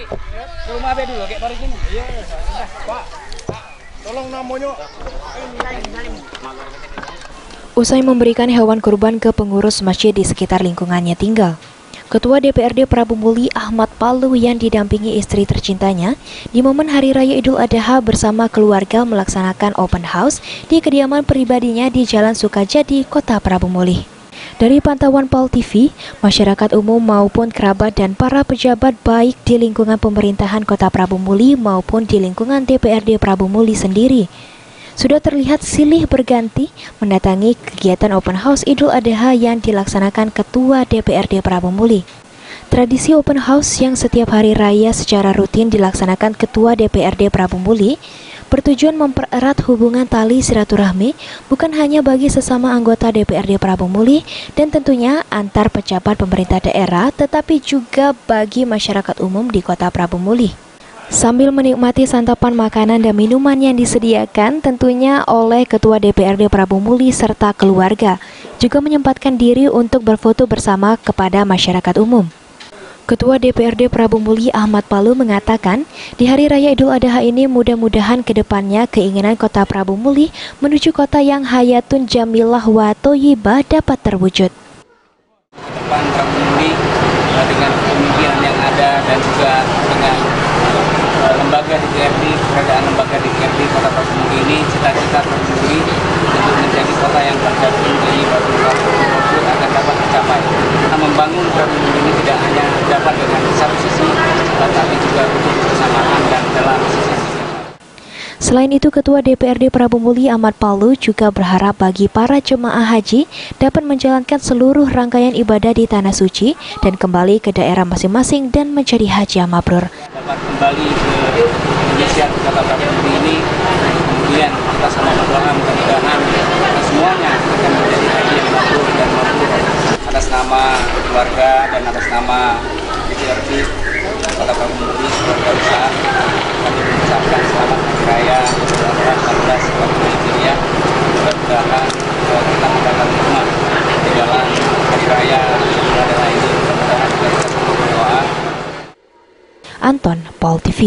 Ke rumah Abe dulu, kayak baru gini. Iya, Pak. Tolong namanya. Usai memberikan hewan kurban ke pengurus masjid di sekitar lingkungannya tinggal, Ketua DPRD Prabu Muli Ahmad Palu yang didampingi istri tercintanya di momen Hari Raya Idul Adha bersama keluarga melaksanakan open house di kediaman pribadinya di Jalan Sukajadi, Kota Prabu Muli. Dari pantauan PAL TV, masyarakat umum maupun kerabat dan para pejabat baik di lingkungan pemerintahan Kota Prabu Muli maupun di lingkungan DPRD Prabu Muli sendiri sudah terlihat silih berganti mendatangi kegiatan open house Idul Adha yang dilaksanakan Ketua DPRD Prabu Muli. Tradisi open house yang setiap hari raya secara rutin dilaksanakan Ketua DPRD Prabu Muli bertujuan mempererat hubungan tali silaturahmi bukan hanya bagi sesama anggota DPRD Prabu Muli dan tentunya antar pejabat pemerintah daerah, tetapi juga bagi masyarakat umum di Kota Prabu Muli. Sambil menikmati santapan makanan dan minuman yang disediakan tentunya oleh Ketua DPRD Prabu Muli serta keluarga, juga menyempatkan diri untuk berfoto bersama kepada masyarakat umum. Ketua DPRD Prabu Muli Ahmad Palu mengatakan, di Hari Raya Idul Adha ini mudah-mudahan ke depannya keinginan Kota Prabu Muli menuju kota yang hayatun jamilah wa thayyibah dapat terwujud. Depan Prabu Muli dengan kepemimpinan yang ada dan juga dengan lembaga DPRD, keberadaan lembaga DPRD Kota Prabu Muli ini, cita-cita Prabu Muli untuk menjadi kota yang terjadi di Prabu Muli akan dapat tercapai. Membangun Prabu Muli ini tidak hanya dapat dengan satu sisi, tetapi juga untuk kebersamaan dan dalam sisi-sisi. Selain itu, Ketua DPRD Prabu Muli Ahmad Palu juga berharap bagi para jemaah haji dapat menjalankan seluruh rangkaian ibadah di Tanah Suci dan kembali ke daerah masing-masing dan menjadi haji yang mabrur. Dapat kembali ke Indonesia, ke Kota Prabu Muli ini, kemudian kita sama berdoa mudah-mudahan semuanya akan menjadi haji yang mabrur dan mabrur. Atas nama keluarga dan atas nama DPRD Kota Prabu Muli, keluarga besar, kami mengucapkan selamat Hari Raya 1444 Hijriah. Mudah-mudahan kita mendapat hikmah di dalam Hari Raya Idul Adha ini. Mudah-mudahan kita bisa berdoa. Anton, PAL TV.